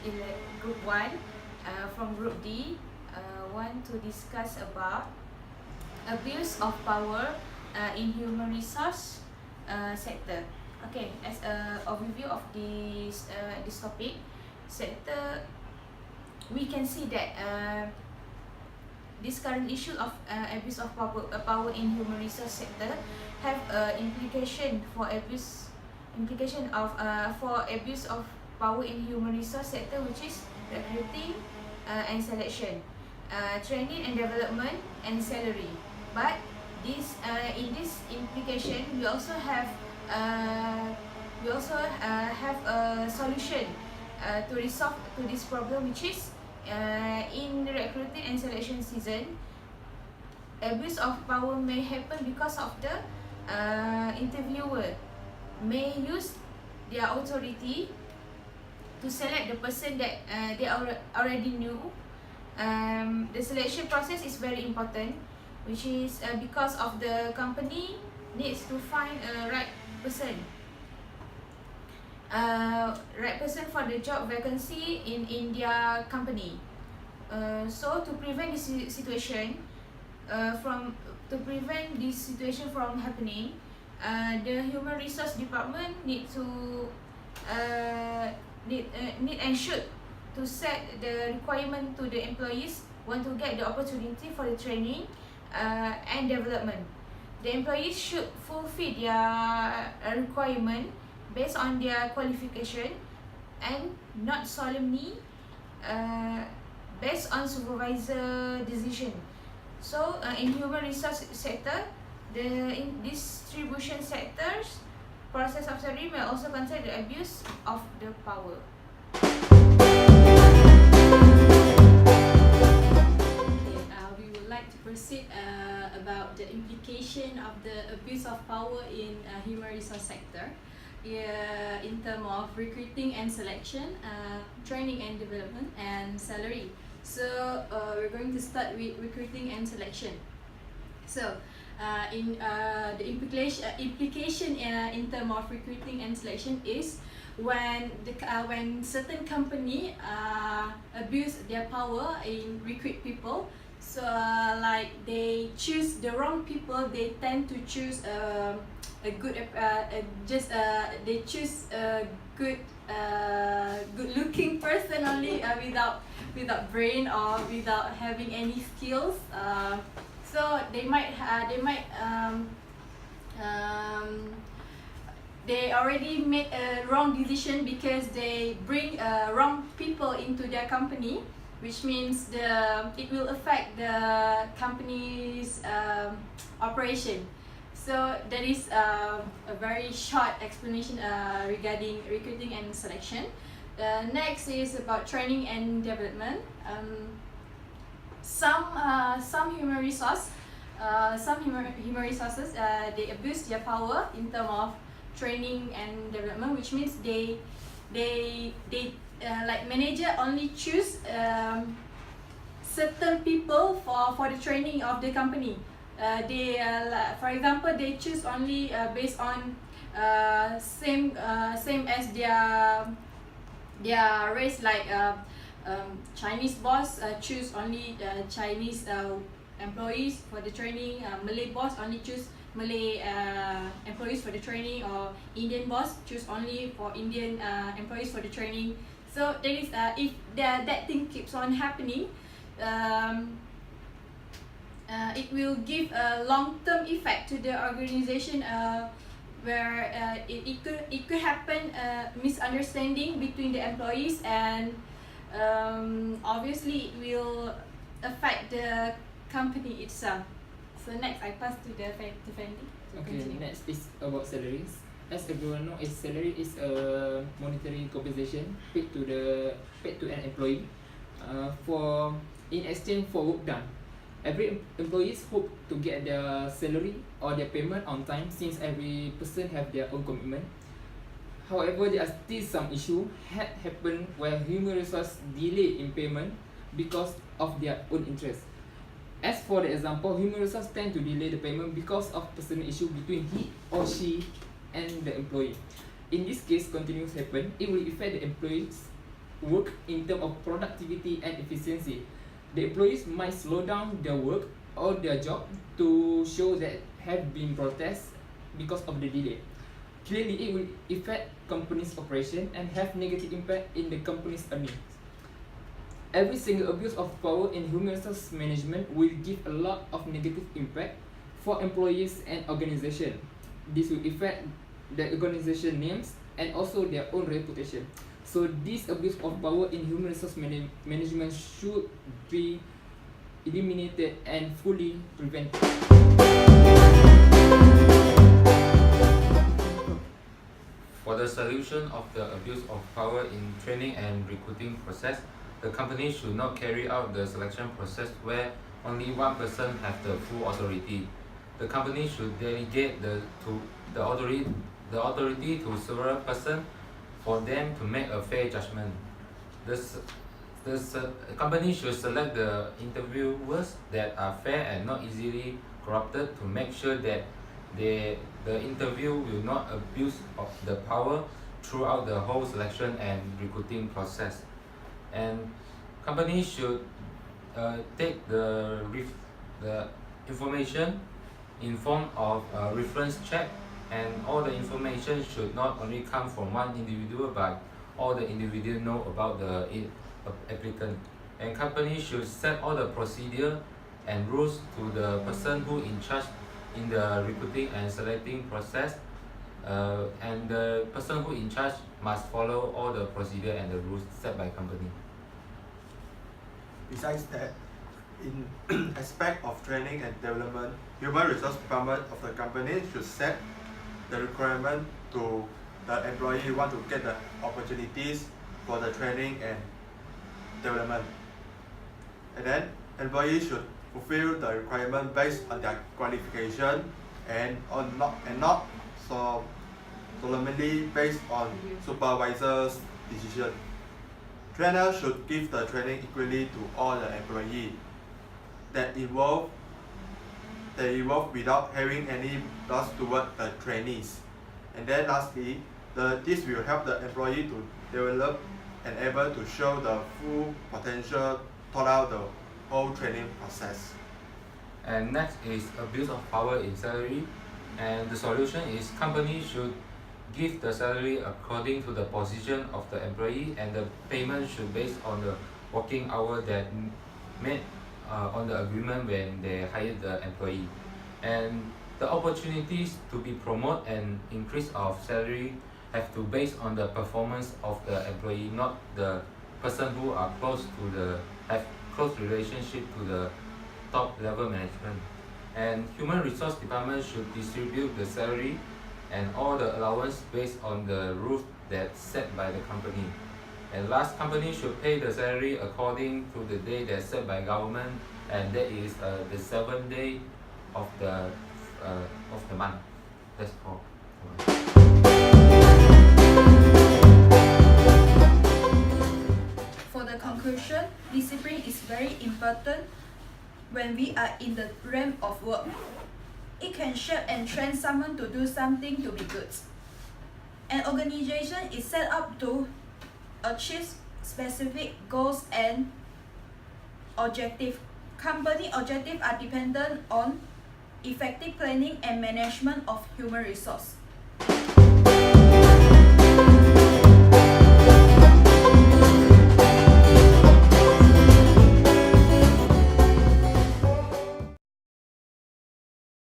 Group 1 from Group D want to discuss about abuse of power in human resource sector. Okay, as a overview of this topic sector, we can see that this current issue of abuse of power in human resource sector have implication for abuse of power in human resource sector, which is recruiting and selection, training and development, and salary. But in this implication, we also have a solution to resolve to this problem, which is in the recruiting and selection season, abuse of power may happen because of the interviewer may use their authority to select the person that they already knew. The selection process is very important, which is because of the company needs to find a right person for the job vacancy in their company. So to prevent this situation from happening, the human resource department need and should to set the requirement to the employees want to get the opportunity for the training and development. The employees should fulfill their requirement based on their qualification and not solemnly based on supervisor decision. So in human resource sector, in distribution sectors, process of salary may also consider the abuse of the power. We would like to proceed about the implication of the abuse of power in human resource sector in terms of recruiting and selection, training and development, and salary. So we're going to start with recruiting and selection. So in the implication in terms of recruiting and selection is when certain company abuse their power in recruit people. So like they choose the wrong people, they tend to choose they choose a good looking person only, without brain or without having any skills. So they already made a wrong decision because they bring wrong people into their company, which means it will affect the company's operation. So that is a very short explanation regarding recruiting and selection. Next is about training and development. Some human resources they abuse their power in terms of training and development, which means they like manager only choose certain people for the training of the company. For example, they choose only based on same as their race, like Chinese boss choose only Chinese employees for the training, Malay boss only choose Malay employees for the training, or Indian boss choose only for Indian employees for the training. So that is if that thing keeps on happening, it will give a long-term effect to the organization, where it could happen misunderstanding between the employees, and obviously it will affect the company itself. So next, I pass to Fendi. Okay, next is about salaries. As everyone knows, salary is a monetary compensation paid to an employee in exchange for work done. Every employees hope to get their salary or their payment on time, since every person have their own commitment. However, there are still some issue happen where human resource delay in payment because of their own interest. As for the example, human resource tend to delay the payment because of personal issue between he or she and the employee. In this case, continues happen, it will affect the employees work in terms of productivity and efficiency. The employees might slow down their work or their job to show that have been protest because of the delay. Clearly, it will affect company's operation and have negative impact in the company's earnings. Every single abuse of power in human resource management will give a lot of negative impact for employees and organization. This will affect the organization names and also their own reputation. So this abuse of power in human resource management should be eliminated and fully prevented. For the solution of the abuse of power in training and recruiting process, the company should not carry out the selection process where only one person has the full authority. The company should delegate the authority to several persons for them to make a fair judgment. The company should select the interviewers that are fair and not easily corrupted to make sure that the interview will not abuse of the power throughout the whole selection and recruiting process. And companies should take the information in form of a reference check, and all the information should not only come from one individual but all the individual know about the applicant. And companies should set all the procedure and rules to the person who in charge in the recruiting and selecting process, and the person who in charge must follow all the procedure and the rules set by company. Besides that, in aspect of training and development, human resource department of the company should set the requirement to the employee who want to get the opportunities for the training and development. And then employees should fulfill the requirement based on their qualification and not solemnly based on supervisor's decision. Trainers should give the training equally to all the employees that involve without having any loss toward the trainees. And then lastly, this will help the employee to develop and able to show the full potential throughout the whole training process. And next is abuse of power in salary, and the solution is company should give the salary according to the position of the employee, and the payment should based on the working hour that made on the agreement when they hired the employee. And the opportunities to be promoted and increase of salary have to base on the performance of the employee, not the person who are have close relationship to the top level management. And human resource department should distribute the salary and all the allowance based on the rules that set by the company. And last, company should pay the salary according to the day that's set by government, and that is the 7th day of the month. That's all. For the conclusion, discipline is very important when we are in the realm of work. It can shape and train someone to do something to be good. An organization is set up to achieve specific goals and objectives. Company objectives are dependent on effective planning and management of human resource.